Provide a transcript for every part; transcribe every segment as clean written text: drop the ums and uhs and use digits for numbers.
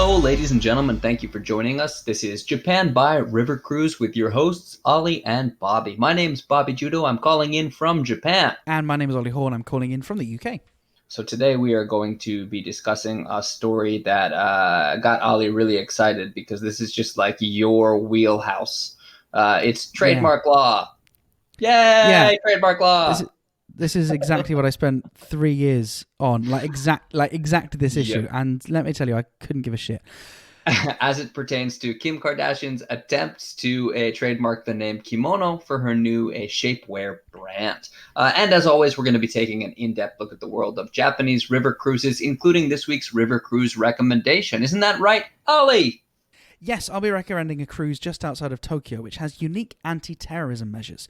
Hello, ladies and gentlemen. Thank you for joining us. This is Japan by River Cruise with your hosts, Ollie and Bobby. My name's Bobby Judo. I'm calling in from Japan. And my name is Ollie Horn. I'm calling in from the UK. So today we are going to be discussing a story that got Ollie really excited because this is just like your wheelhouse. It's Yeah. trademark law. Yay, Yeah. trademark law. This is exactly what I spent 3 years on, exact this issue. Yep. And let me tell you, I couldn't give a shit. As it pertains to Kim Kardashian's attempts to trademark the name kimono for her new shapewear brand. And as always, we're going to be taking an in-depth look at the world of Japanese river cruises, including this week's river cruise recommendation. Isn't that right, Ollie? Yes, I'll be recommending a cruise just outside of Tokyo, which has unique anti-terrorism measures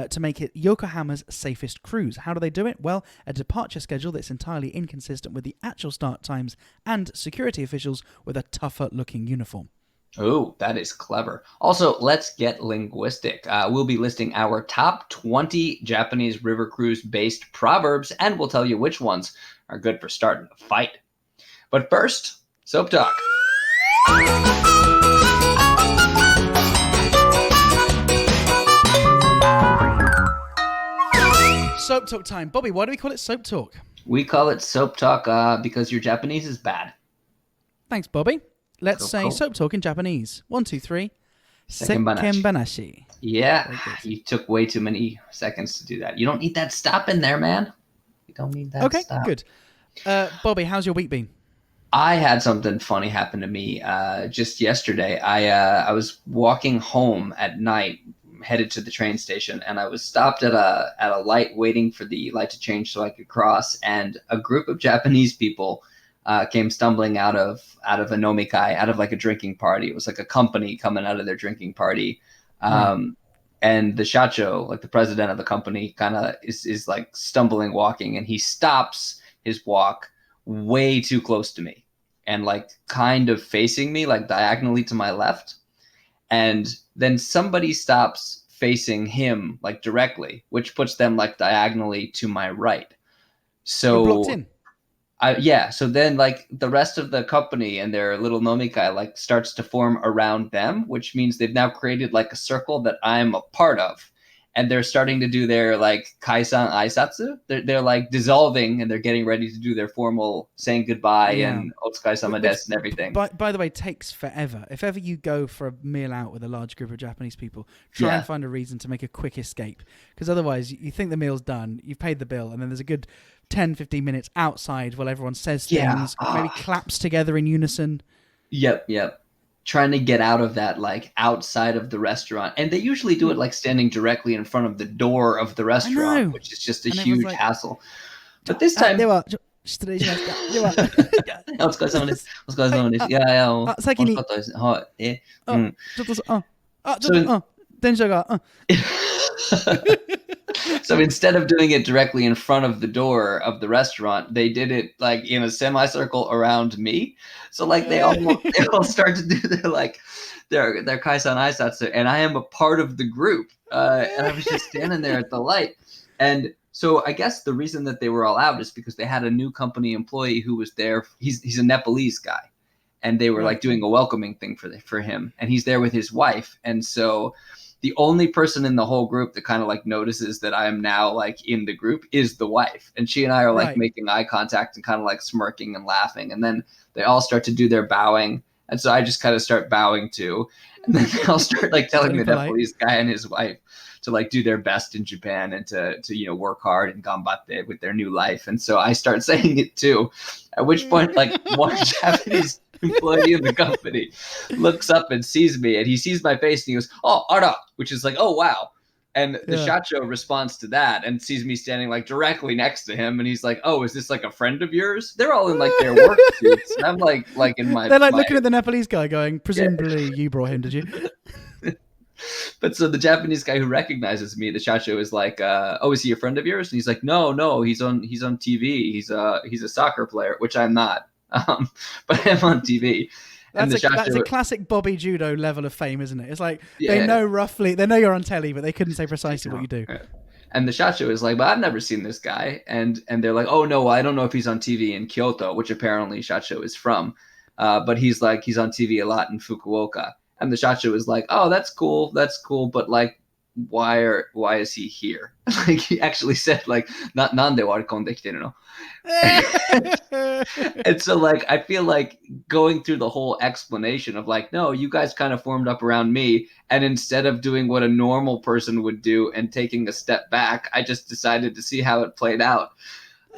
to make it Yokohama's safest cruise. How do they do it? Well, a departure schedule that's entirely inconsistent with the actual start times and security officials with a tougher-looking uniform. Oh, that is clever. Also, let's get linguistic. We'll be listing our top 20 Japanese river cruise-based proverbs, and we'll tell you which ones are good for starting a fight. But first, soap talk. Soap talk time. Bobby, why do we call it soap talk? We call it soap talk because your Japanese is bad. Thanks, Bobby. Let's say Cool. soap talk in Japanese. 1, 2, 3. Sekembanashi. Sekembanashi. Yeah, you took way too many seconds to do that. You don't need that stop in there, man. You don't need that Okay, stop. good. Bobby, how's your week been? I had something funny happen to me just yesterday. I was walking home at night, headed to the train station, and I was stopped at a light waiting for the light to change so I could cross, and a group of Japanese people came stumbling out of a nomikai, out of like a drinking party. It was like a company coming out of their drinking party. And the shacho, like the president of the company, kind of is like stumbling, walking, and he stops his walk way too close to me and like kind of facing me, like diagonally to my left. And then somebody stops facing him like directly, which puts them like diagonally to my right. So You're blocked in. So then like the rest of the company and their little nomikai like starts to form around them, which means they've now created like a circle that I'm a part of. And they're starting to do their like kaisan aisatsu. They're like dissolving and they're getting ready to do their formal saying goodbye and otsukaresama desu and everything. By the way, takes forever. If ever you go for a meal out with a large group of Japanese people, try and find a reason to make a quick escape. Because otherwise, you think the meal's done, you've paid the bill, and then there's a good 10, 15 minutes outside while everyone says things, maybe claps together in unison. Yep. Trying to get out of that, like outside of the restaurant. And they usually do it like standing directly in front of the door of the restaurant, which is just a huge hassle. But this time... So instead of doing it directly in front of the door of the restaurant, they did it like in a semicircle around me. So like they all start to do their kaisan aisatsu, and I am a part of the group. And I was just standing there at the light. And so I guess the reason that they were all out is because they had a new company employee who was there. He's a Nepalese guy, and they were like doing a welcoming thing for him, and he's there with his wife. And so the only person in the whole group that kind of like notices that I am now like in the group is the wife. And she and I are like making eye contact and kind of like smirking and laughing. And then they all start to do their bowing. And so I just kind of start bowing too. And then they all start like telling the Nepalese guy and his wife to like do their best in Japan and to work hard and ganbatte with their new life. And so I start saying it too, at which point like one Japanese employee in the company looks up and sees me, and he sees my face and he goes, "Oh, ara," which is like, "Oh, wow." And the shacho responds to that and sees me standing like directly next to him, and he's like, "Oh, is this like a friend of yours?" They're all in like their work suits, and I'm like in my. They're like looking at the Nepalese guy, going, "Presumably you brought him, did you?" But so the Japanese guy who recognizes me, the shacho, is like, "Oh, is he a friend of yours?" And he's like, "No, he's on TV. He's a soccer player," which I'm not. But I'm on TV. That's a classic Bobby Judo level of fame, isn't it? It's like they know you're on telly, but they couldn't say precisely what you do. And the shacho is like, "But I've never seen this guy." And they're like, "Oh no, I don't know if he's on TV in Kyoto," which apparently shacho is from. but he's on TV a lot in Fukuoka. And the shacho was like, oh, that's cool, but like, why is he here? Like, he actually said, like, nande warikonde kiteru no? And so, like, I feel like going through the whole explanation of like, no, you guys kind of formed up around me, and instead of doing what a normal person would do and taking a step back, I just decided to see how it played out.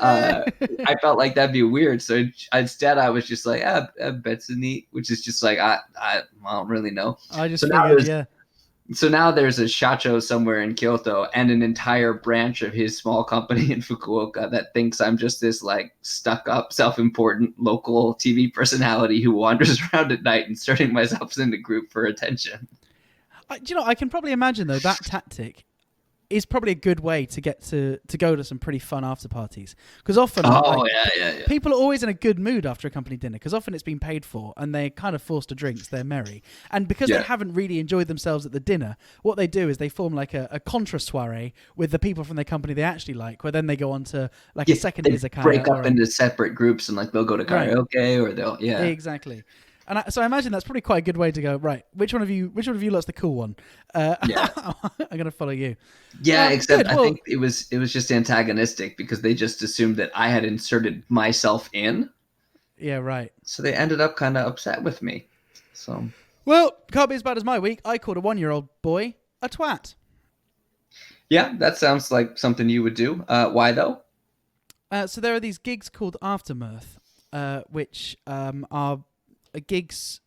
I felt like that'd be weird, so instead I was just like, betsuni, which is just like, I don't really know. I just So figured, yeah. So now there's a shacho somewhere in Kyoto and an entire branch of his small company in Fukuoka that thinks I'm just this like stuck up, self-important local TV personality who wanders around at night inserting myself in the group for attention. I can probably imagine though that tactic is probably a good way to get to go to some pretty fun after parties, because often people are always in a good mood after a company dinner, because often it's been paid for and they're kind of forced to drinks, they're merry, and because they haven't really enjoyed themselves at the dinner, what they do is they form like a contra soiree with the people from their company they actually like, where then they go on to like a second izakaya, break up into separate groups, and like they'll go to karaoke, or they'll exactly. And so I imagine that's probably quite a good way to go. Right, which one of you lot's the cool one? I'm gonna follow you. Yeah, except I think it was just antagonistic because they just assumed that I had inserted myself in. Yeah, right. So they ended up kind of upset with me. So can't be as bad as my week. I called a 1-year-old boy a twat. Yeah, that sounds like something you would do. Why though? So there are these gigs called Aftermirth, which are gigs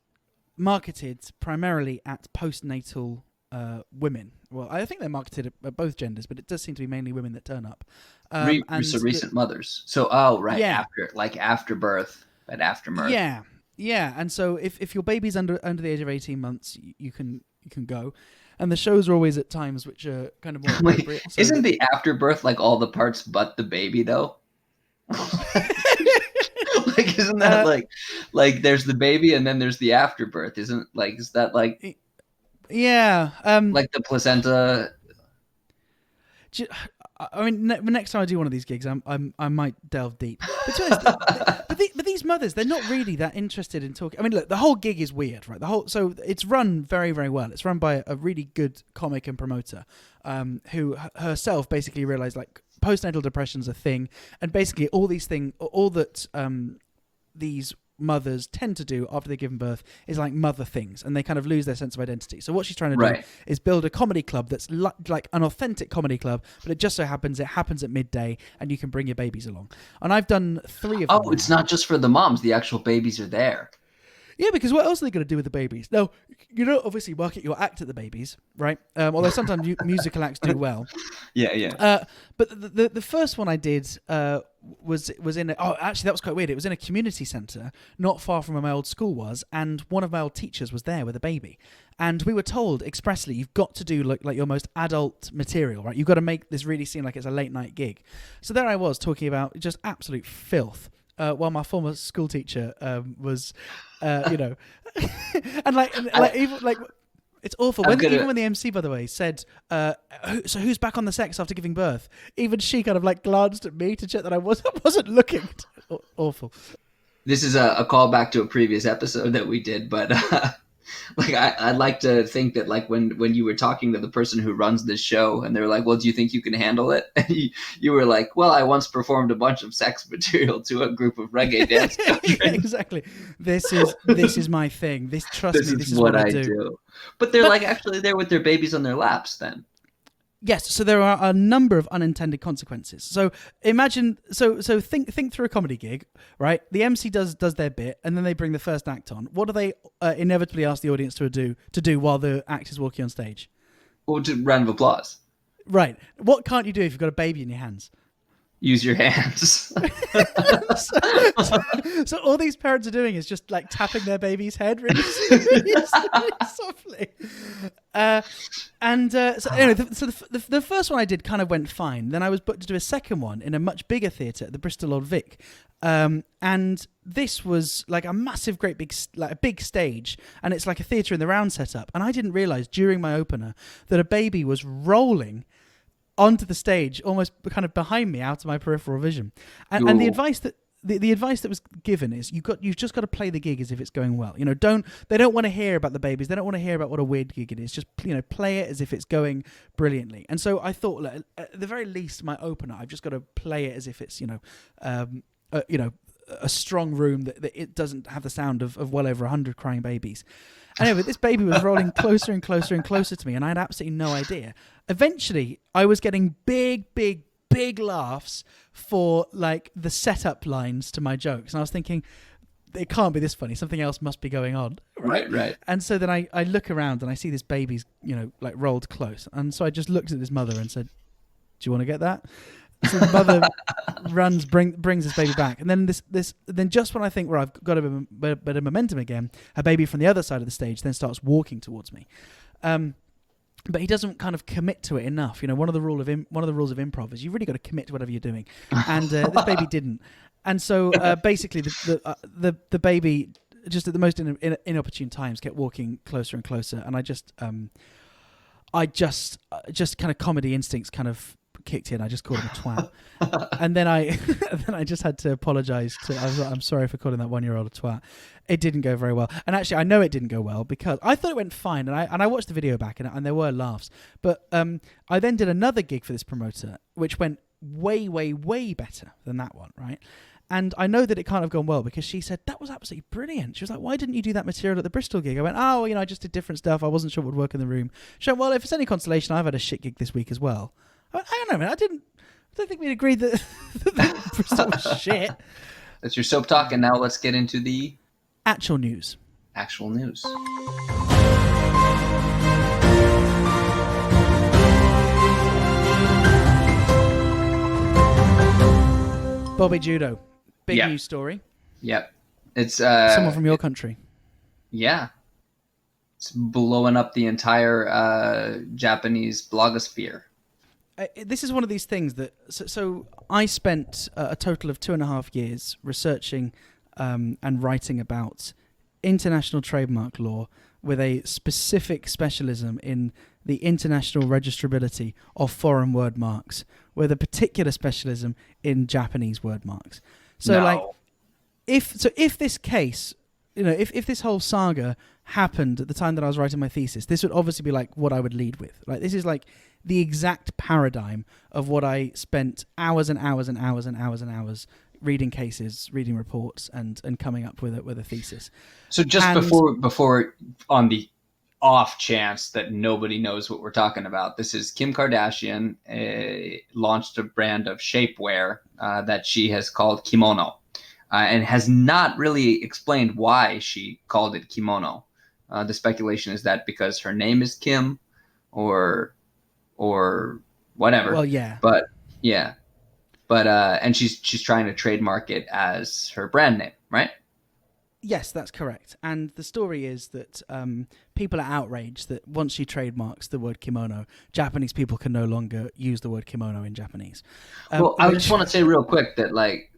marketed primarily at postnatal women. Well, I think they're marketed at both genders, but it does seem to be mainly women that turn up. Recent mothers. So, after birth, but aftermirth. Yeah. And so if your baby's under the age of 18 months, you can go. And the shows are always at times which are kind of more appropriate. Wait, isn't the afterbirth like all the parts but the baby though? Like, isn't that like there's the baby and then there's the afterbirth? Is that like like the placenta? I mean, next time I do one of these gigs, I might delve deep. But these mothers, they're not really that interested in talking. I mean, look, the whole gig is weird, right? So it's run very, very well. It's run by a really good comic and promoter, who herself basically realized like postnatal depression's a thing, and basically all that these mothers tend to do after they've given birth is like mother things, and they kind of lose their sense of identity. So what she's trying to do is build a comedy club that's like an authentic comedy club, but it just so happens it happens at midday and you can bring your babies along. And I've done 3 of them. Oh, it's not just for the moms, the actual babies are there. Yeah, because what else are they going to do with the babies? Now, obviously market your act at the babies, right? Although sometimes musical acts do well. Yeah. But the first one I did was in actually that was quite weird. It was in a community centre not far from where my old school was, and one of my old teachers was there with a baby. And we were told expressly, you've got to do like your most adult material, right? You've got to make this really seem like it's a late night gig. So there I was talking about just absolute filth. While my former school teacher was, and even like it's awful. Even when the MC, by the way, said, "So who's back on the sex after giving birth?" Even she kind of like glanced at me to check that I wasn't looking. Awful. This is a callback to a previous episode that we did, but like I'd like to think that like when you were talking to the person who runs this show and they were like, well, do you think you can handle it? And you were like, well, I once performed a bunch of sex material to a group of reggae dance children. Yeah, exactly. This is my thing. This is what I do. But they're like actually there with their babies on their laps then. Yes, so there are a number of unintended consequences. So imagine, think through a comedy gig, right? The MC does their bit, and then they bring the first act on. What do they inevitably ask the audience to do while the act is walking on stage? Well, to round of applause. Right. What can't you do if you've got a baby in your hands? Use your hands. So all these parents are doing is just like tapping their baby's head really softly. So anyway, the first one I did kind of went fine. Then I was booked to do a second one in a much bigger theatre at the Bristol Old Vic. And this was like a massive, great big, like a big stage, and it's like a theatre in the round setup. And I didn't realise during my opener that a baby was rolling onto the stage, almost kind of behind me, out of my peripheral vision. And the advice the advice that was given is you've just got to play the gig as if it's going well. They don't want to hear about the babies. They don't want to hear about what a weird gig it is. Just play it as if it's going brilliantly. And so I thought, at the very least, my opener, I've just got to play it as if it's a strong room that it doesn't have the sound of well over 100 crying babies. Anyway, this baby was rolling closer and closer and closer to me, and I had absolutely no idea. Eventually, I was getting big laughs for like the setup lines to my jokes, and I was thinking, it can't be this funny. Something else must be going on. Right. And so then I look around and I see this baby's like rolled close, and so I just looked at this mother and said, "Do you want to get that?" So the mother runs, brings this baby back, and then then just when I think I've got a bit of momentum again, a baby from the other side of the stage then starts walking towards me, but he doesn't kind of commit to it enough. One of the rules of improv is you've really got to commit to whatever you're doing, and this baby didn't, and so basically the baby just at the most inopportune times kept walking closer and closer, and I just kind of comedy instincts kind of kicked in. I just called him a twat, and then I just had to apologise I was like, I'm sorry for calling that 1-year-old a twat. It didn't go very well, and actually I know it didn't go well because I thought it went fine, and I watched the video back, and there were laughs. But I then did another gig for this promoter, which went way better than that one, right? And I know that it can't have gone well because she said, that was absolutely brilliant. She was like, why didn't you do that material at the Bristol gig? I went, I just did different stuff. I wasn't sure what would work in the room. She went, well, if it's any consolation, I've had a shit gig this week as well. I went, hang on a minute, I don't think we'd agreed that, that Bristol was shit. That's your soap talk, and now let's get into the actual news. Actual news. Bobby Judo. Big Yep. news story. Yep. It's someone from your country. Yeah. It's blowing up the entire Japanese blogosphere. This is one of these things that... So I spent a total of 2.5 years researching and writing about international trademark law with a specific specialism in the international registrability of foreign word marks, with a particular specialism in Japanese word marks. So, No. if this case, if this whole saga happened at the time that I was writing my thesis, this would obviously be like what I would lead with. Like, this is like the exact paradigm of what I spent hours and hours and hours and hours and hours reading cases, reading reports, and coming up with a thesis. So just before on the off chance that nobody knows what we're talking about, this is Kim Kardashian launched a brand of shapewear that she has called Kimono, and has not really explained why she called it Kimono. The speculation is that because her name is Kim, or whatever. Well, yeah. But yeah. But and she's trying to trademark it as her brand name, right? Yes, that's correct. And the story is that people are outraged that once she trademarks the word kimono, Japanese people can no longer use the word kimono in Japanese. Well, I just want to say real quick that like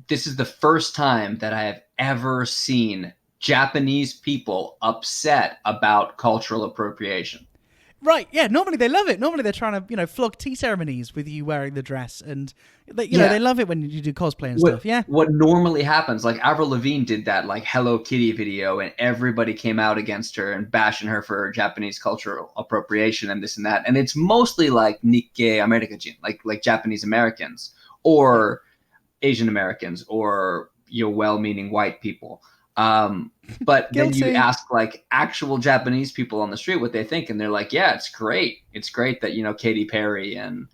this is the first time that I have ever seen Japanese people upset about cultural appropriation. Right, yeah. Normally they love it. Normally they're trying to, flog tea ceremonies with you wearing the dress, and they love it when you do cosplay and stuff. Yeah. What normally happens, like Avril Lavigne did that like Hello Kitty video, and everybody came out against her and bashing her for Japanese cultural appropriation and this and that. And it's mostly like Nikkei Americajin, like Japanese Americans or Asian Americans or well-meaning white people. But then you ask like actual Japanese people on the street what they think, and they're like, yeah, it's great. It's great that, Katy Perry and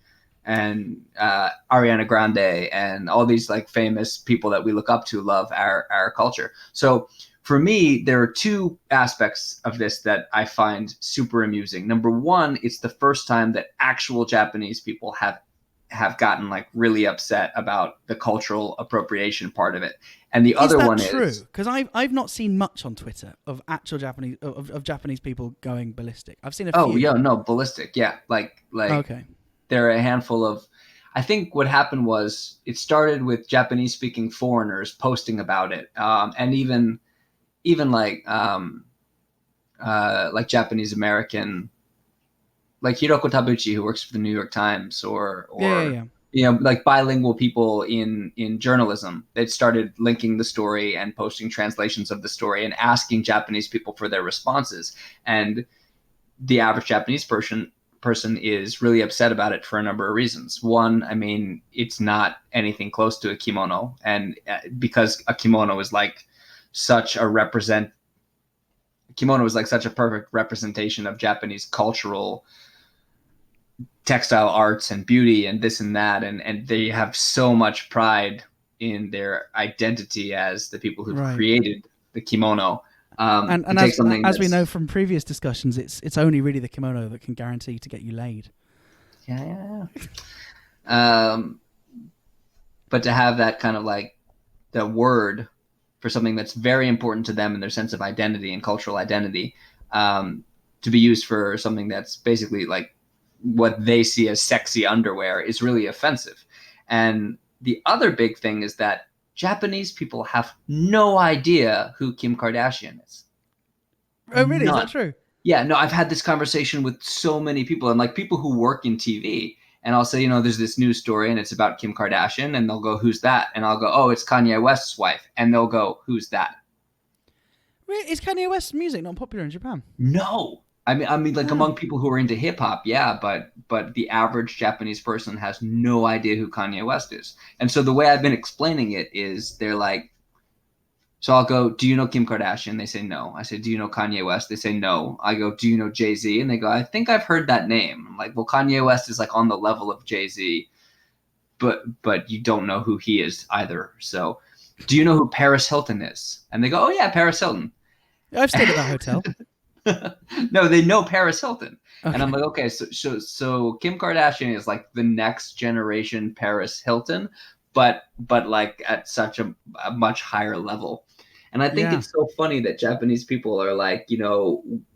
Ariana Grande and all these like famous people that we look up to love our culture. So for me, there are two aspects of this that I find super amusing. Number one, it's the first time that actual Japanese people have gotten like really upset about the cultural appropriation part of it. And the other one is true, because I've not seen much on Twitter of actual Japanese of Japanese people going ballistic. I've seen a few. Oh yeah, no, ballistic. Yeah. Like okay. There are a handful of, I think what happened was it started with Japanese speaking foreigners posting about it. And even like Japanese American, like Hiroko Tabuchi, who works for the New York Times, or yeah. like bilingual people in journalism that started linking the story and posting translations of the story and asking Japanese people for their responses. And the average Japanese person is really upset about it for a number of reasons. One, I mean, it's not anything close to a kimono, and because a kimono is like such a perfect representation of Japanese cultural textile arts and beauty and this and that, and they have so much pride in their identity as the people who've Right. created the kimono. To And take something as we that's know from previous discussions, it's only really the kimono that can guarantee to get you laid. yeah. But to have that kind of like the word for something that's very important to them in their sense of identity and cultural identity, to be used for something that's basically like what they see as sexy underwear is really offensive. And the other big thing is that Japanese people have no idea who Kim Kardashian is. Oh, really? Is that None. true? Yeah, no, I've had this conversation with so many people and like people who work in TV. And I'll say, there's this news story and it's about Kim Kardashian. And they'll go, who's that? And I'll go, oh, it's Kanye West's wife. And they'll go, who's that? Is Kanye West's music not popular in Japan? No. I mean, like Oh. among people who are into hip hop, yeah, but the average Japanese person has no idea who Kanye West is. And so the way I've been explaining it is they're like, so I'll go, do you know Kim Kardashian? They say no. I say, do you know Kanye West? They say no. I go, do you know Jay-Z? And they go, I think I've heard that name. I'm like, well, Kanye West is like on the level of Jay-Z, but you don't know who he is either. So do you know who Paris Hilton is? And they go, oh yeah, Paris Hilton. I've stayed at that hotel. No, they know Paris Hilton. Okay. And I'm like, okay, so Kim Kardashian is like the next generation Paris Hilton, but like at such a much higher level. And I think Yeah. it's so funny that Japanese people are like,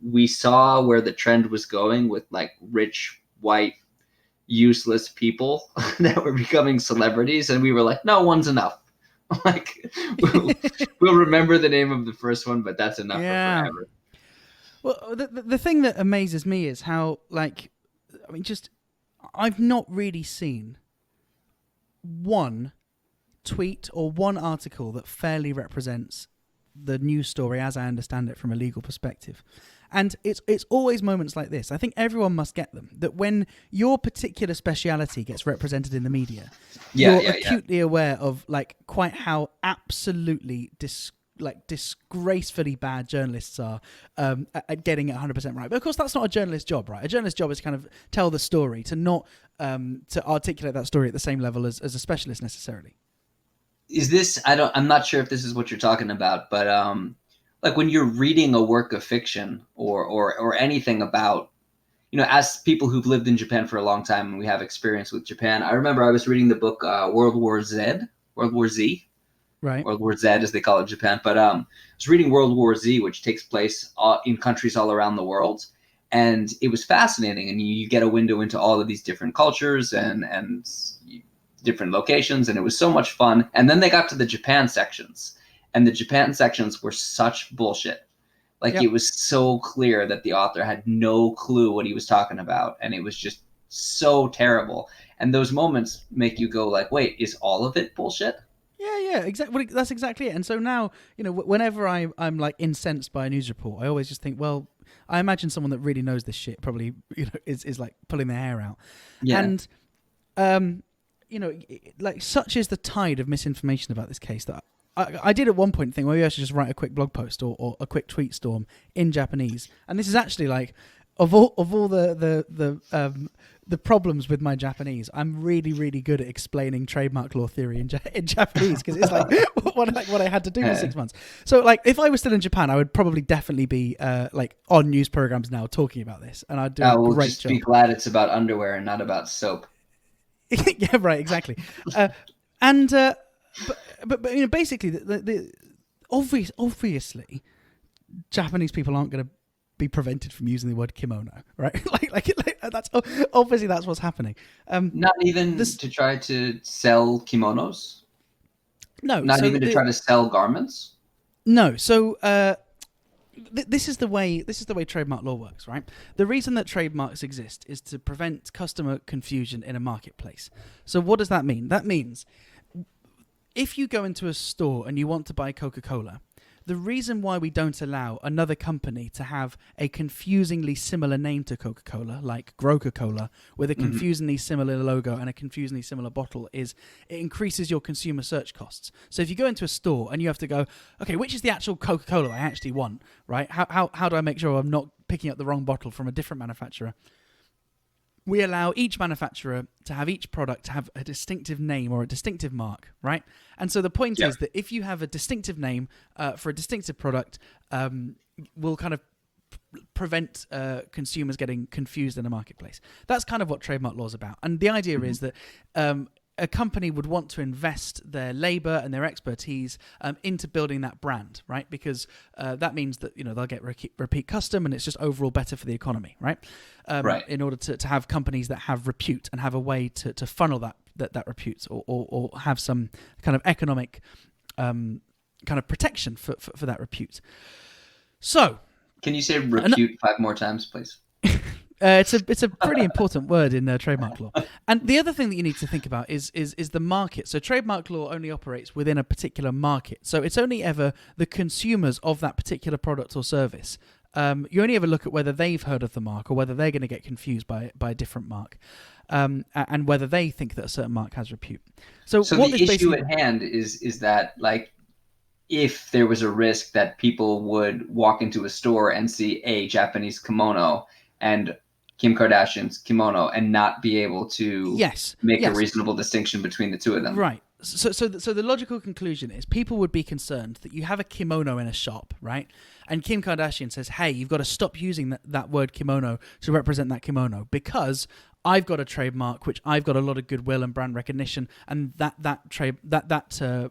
we saw where the trend was going with like rich, white, useless people that were becoming celebrities. And we were like, no, one's enough. Like, we'll remember the name of the first one, but that's enough for Yeah. forever. Well, the thing that amazes me is how, like, I mean, just I've not really seen one tweet or one article that fairly represents the news story as I understand it from a legal perspective. And it's always moments like this. I think everyone must get them. That when your particular speciality gets represented in the media, you're acutely aware of like quite how absolutely disgracefully bad journalists are at getting it 100% right. But of course, that's not a journalist's job, right? A journalist's job is to kind of tell the story, to not to articulate that story at the same level as a specialist necessarily. Is this? I'm not sure if this is what you're talking about, but like when you're reading a work of fiction or anything about, as people who've lived in Japan for a long time and we have experience with Japan. I remember I was reading the book World War Z, Right. World War Z as they call it in Japan. But I was reading World War Z, which takes place in countries all around the world, and it was fascinating. And you get a window into all of these different cultures and different locations, and it was so much fun. And then they got to the Japan sections, and the Japan sections were such bullshit. Like, Yep. it was so clear that the author had no clue what he was talking about, and it was just so terrible. And those moments make you go like, wait, is all of it bullshit? Yeah, exactly. Well, that's exactly it. And so now, whenever I'm like incensed by a news report, I always just think, well, I imagine someone that really knows this shit probably, is like pulling their hair out. Yeah. And, like such is the tide of misinformation about this case that I did at one point think, well, maybe I should just write a quick blog post or a quick tweet storm in Japanese. And this is actually like, of all the problems with my Japanese, I'm really, really good at explaining trademark law theory in Japanese, because it's like what I had to do for 6 months. So like, if I was still in Japan, I would probably definitely be like on news programs now talking about this, and I'd do a we'll great just job. be glad it's about underwear and not about soap. Yeah, right, exactly. And but basically, the obviously, Japanese people aren't going to be prevented from using the word kimono, right? like that's obviously that's what's happening. Not even to try to sell kimonos. No, Not even to try to sell garments. No, so this is the way trademark law works, right? The reason that trademarks exist is to prevent customer confusion in a marketplace. So what does that mean? That means if you go into a store and you want to buy Coca-Cola, the reason why we don't allow another company to have a confusingly similar name to Coca-Cola, like Groca-Cola, with a confusingly similar logo and a confusingly similar bottle, is it increases your consumer search costs. So if you go into a store and you have to go, okay, which is the actual Coca-Cola I actually want, right? How do I make sure I'm not picking up the wrong bottle from a different manufacturer? We allow each manufacturer to have each product to have a distinctive name or a distinctive mark, right? And so the point is that if you have a distinctive name for a distinctive product, will kind of prevent consumers getting confused in the marketplace. That's kind of what trademark law is about. And the idea is that a company would want to invest their labor and their expertise into building that brand, right? Because that means that they'll get repeat custom, and it's just overall better for the economy, right? Right. In order to have companies that have repute and have a way to funnel that repute or have some kind of economic kind of protection for that repute. So, can you say repute 5 more times, please? It's a pretty important word in trademark law. And the other thing that you need to think about is the market. So trademark law only operates within a particular market. So it's only ever the consumers of that particular product or service. You only ever look at whether they've heard of the mark or whether they're going to get confused by a different mark, and whether they think that a certain mark has repute. So what the issue at hand is that, like, if there was a risk that people would walk into a store and see a Japanese kimono and Kim Kardashian's kimono and not be able to make a reasonable distinction between the two of them. Right. So the logical conclusion is people would be concerned that you have a kimono in a shop, right? And Kim Kardashian says, hey, you've got to stop using that word kimono to represent that kimono because I've got a trademark, which I've got a lot of goodwill and brand recognition, and that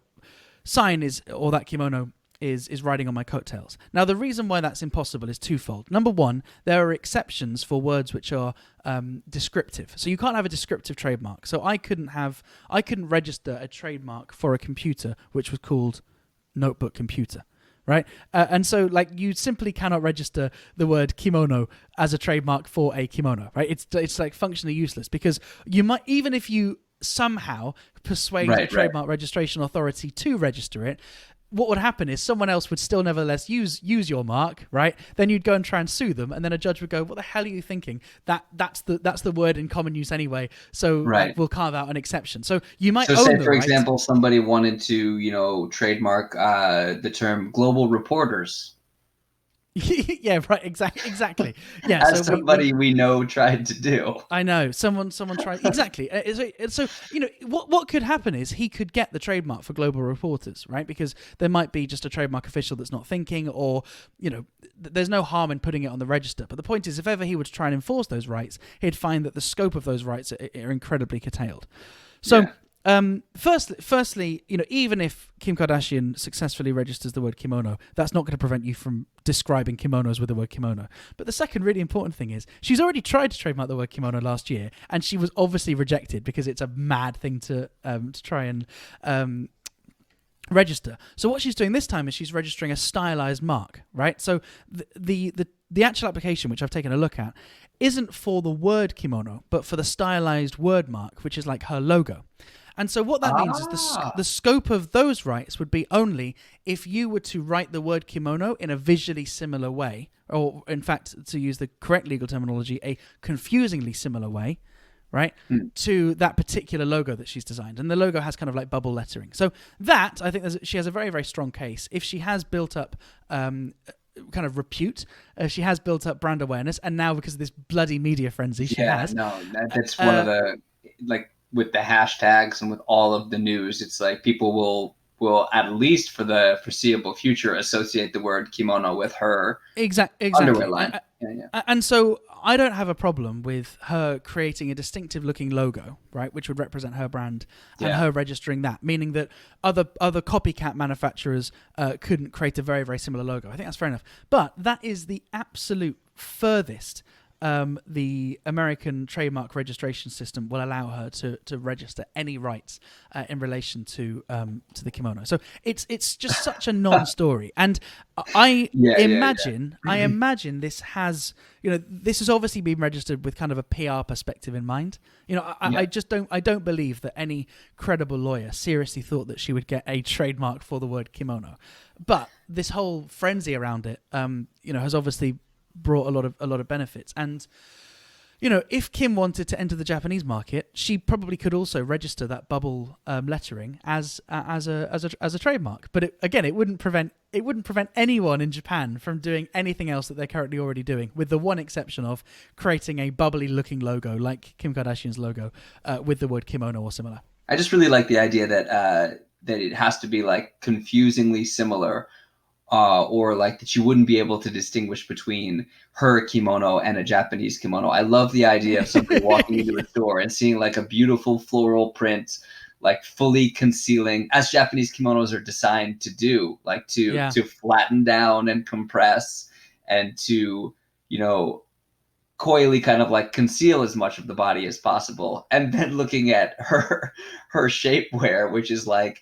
sign is, or that kimono is riding on my coattails. Now, the reason why that's impossible is twofold. Number one, there are exceptions for words which are descriptive. So you can't have a descriptive trademark. So I couldn't register a trademark for a computer which was called notebook computer, right? And so, like, you simply cannot register the word kimono as a trademark for a kimono, right? It's like functionally useless because you might, even if you somehow persuade the trademark registration authority to register it, what would happen is someone else would still nevertheless use your mark, right? Then you'd go and try and sue them, and then a judge would go, "What the hell are you thinking? That's the word in common use anyway. So we'll carve out an exception." So you might. So say, for example, somebody wanted to, trademark the term "global reporters." Yeah, right. Exactly. Yeah. As somebody we know tried to do. I know someone tried exactly. So what could happen is he could get the trademark for global reporters, right? Because there might be just a trademark official that's not thinking, or there's no harm in putting it on the register. But the point is, if ever he were to try and enforce those rights, he'd find that the scope of those rights are incredibly curtailed. So. Yeah. Firstly, even if Kim Kardashian successfully registers the word kimono, that's not going to prevent you from describing kimonos with the word kimono. But the second really important thing is she's already tried to trademark the word kimono last year, and she was obviously rejected because it's a mad thing to try and register. So what she's doing this time is she's registering a stylized mark, right? So the actual application, which I've taken a look at, isn't for the word kimono, but for the stylized word mark, which is like her logo. And so what that means is the scope of those rights would be only if you were to write the word kimono in a visually similar way, or in fact, to use the correct legal terminology, a confusingly similar way, right, to that particular logo that she's designed. And the logo has kind of like bubble lettering. So that, I think she has a very, very strong case. If she has built up kind of repute, she has built up brand awareness, and now because of this bloody media frenzy she has. Yeah, no, that's one of the, like, with the hashtags and with all of the news, it's like people will at least for the foreseeable future associate the word kimono with her exactly underwear line. And so I don't have a problem with her creating a distinctive looking logo, right, which would represent her brand, and her registering that, meaning that other copycat manufacturers couldn't create a very, very similar logo. I think that's fair enough. But that is the absolute furthest the American trademark registration system will allow her to register any rights in relation to the kimono. So it's just such a non-story, and I imagine this has, this has obviously been registered with kind of a PR perspective in mind. I just don't believe that any credible lawyer seriously thought that she would get a trademark for the word kimono, but this whole frenzy around it, has obviously brought a lot of benefits. And if Kim wanted to enter the Japanese market, she probably could also register that bubble lettering as a trademark. But it wouldn't prevent anyone in Japan from doing anything else that they're currently already doing, with the one exception of creating a bubbly looking logo like Kim Kardashian's logo with the word kimono or similar. I just really like the idea that it has to be like confusingly similar. Or like that you wouldn't be able to distinguish between her kimono and a Japanese kimono. I love the idea of somebody walking into a store and seeing like a beautiful floral print, like fully concealing, as Japanese kimonos are designed to do, like to flatten down and compress and to, coyly kind of like conceal as much of the body as possible. And then looking at her shapewear, which is like,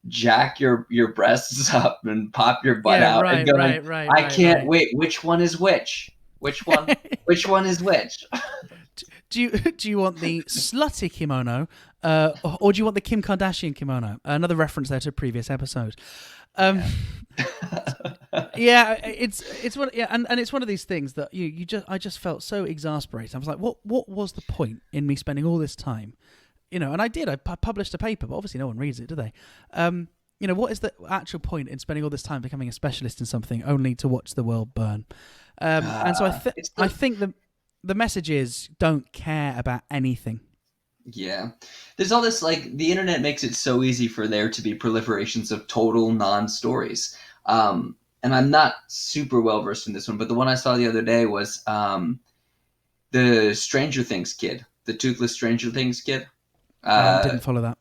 jack your breasts up and pop your butt out and going, I can't wait. Which one is which? Which one is which? Do you want the slutty kimono, or do you want the Kim Kardashian kimono? Another reference there to a previous episode. It's one, and it's one of these things that I just felt so exasperated. I was like, what was the point in me spending all this time? And I published a paper, but obviously no one reads it, do they? What is the actual point in spending all this time becoming a specialist in something only to watch the world burn? And so I think the message is, don't care about anything. Yeah. There's all this, like, the internet makes it so easy for there to be proliferations of total non-stories. And I'm not super well versed in this one, but the one I saw the other day was the Stranger Things kid, the toothless Stranger Things kid. Didn't follow that.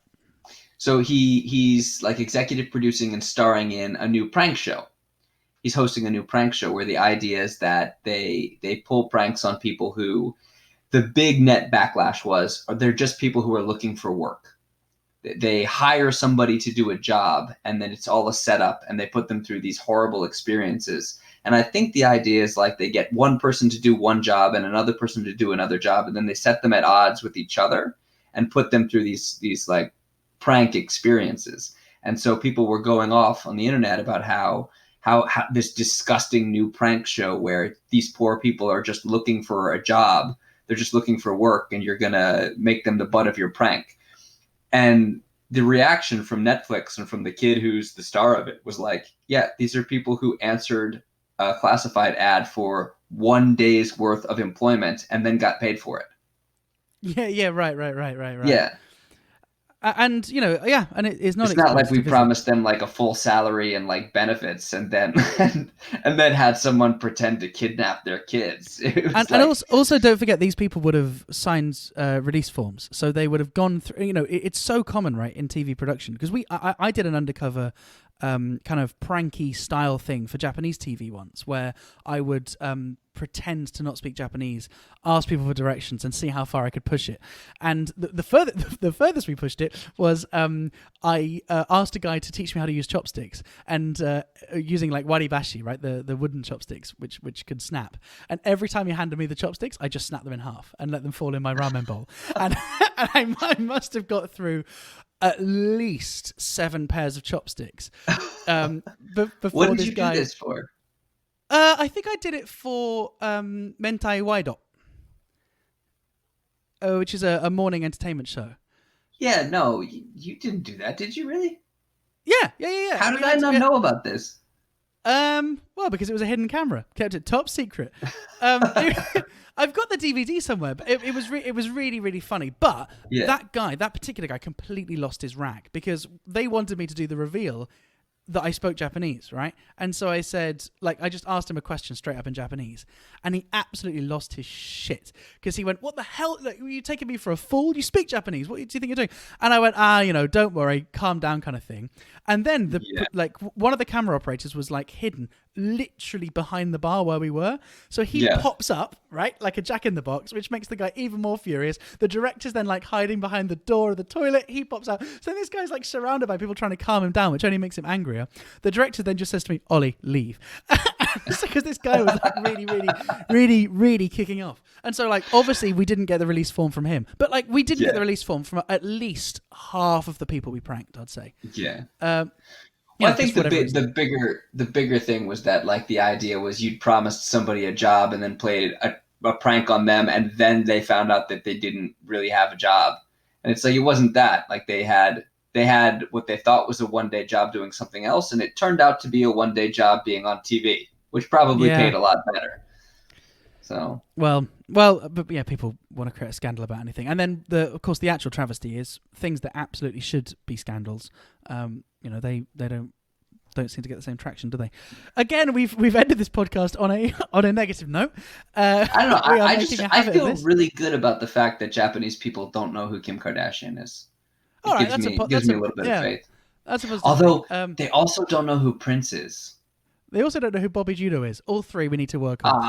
So he's like executive producing and starring in a new prank show. He's hosting a new prank show where the idea is that they pull pranks on people who the big net backlash was, or they're just people who are looking for work. They hire somebody to do a job, and then it's all a setup, and they put them through these horrible experiences. And I think the idea is like they get one person to do one job and another person to do another job, and then they set them at odds with each other and put them through these like prank experiences. And so people were going off on the internet about how this disgusting new prank show where these poor people are just looking for a job. They're just looking for work, and you're going to make them the butt of your prank. And the reaction from Netflix and from the kid who's the star of it was like, yeah, these are people who answered a classified ad for 1 day's worth of employment and then got paid for it. Yeah, right. Yeah. And and it's not like we promised them like a full salary and like benefits, and then and then had someone pretend to kidnap their kids. And also don't forget, these people would have signed release forms, so they would have gone through. It's so common, right, in TV production, because I did an undercover kind of pranky style thing for Japanese TV once, where I would pretend to not speak Japanese, ask people for directions, and see how far I could push it. And the furthest we pushed it was I asked a guy to teach me how to use chopsticks, and using like waribashi, right, the wooden chopsticks, which could snap. And every time he handed me the chopsticks, I just snapped them in half and let them fall in my ramen bowl. and I must have got through at least 7 pairs of chopsticks. Before what did this you guy, do this for? I think I did it for Mentai Waido, which is a morning entertainment show. Yeah, no, you didn't do that, did you really? Yeah. How did I not know about this? Well, because it was a hidden camera, kept it top secret. I've got the DVD somewhere, but it was really, really funny. But that particular guy completely lost his rag, because they wanted me to do the reveal that I spoke Japanese, right? And so I said, like, I just asked him a question straight up in Japanese, and he absolutely lost his shit, because he went, "What the hell? Like, are you taking me for a fool? You speak Japanese. What do you think you're doing?" And I went, don't worry, calm down, kind of thing. And then one of the camera operators was like hidden literally behind the bar where we were. So he Yeah. pops up, right, like a jack in the box, which makes the guy even more furious. The director's then like hiding behind the door of the toilet. He pops out. So this guy's like surrounded by people trying to calm him down, which only makes him angrier. The director then just says to me, Ollie, leave. Because this guy was like really kicking off. And so like obviously we didn't get the release form from him, but like we didn't get the release form from at least half of the people we pranked, I'd say. Yeah. Yeah, I think the bigger thing was that like the idea was you'd promised somebody a job and then played a prank on them, and then they found out that they didn't really have a job. And it's like it wasn't that. Like they had what they thought was a one-day job doing something else, and it turned out to be a one-day job being on TV, which probably paid a lot better. So well, but yeah, people want to create a scandal about anything, and then of course the actual travesty is things that absolutely should be scandals. They don't seem to get the same traction, do they? Again, we've ended this podcast on a negative note. I don't know. I feel really good about the fact that Japanese people don't know who Kim Kardashian is. It gives me a little bit of faith. That's a positive Although thing. they also don't know who Prince is. They also don't know who Bobby Judo is. All three we need to work on.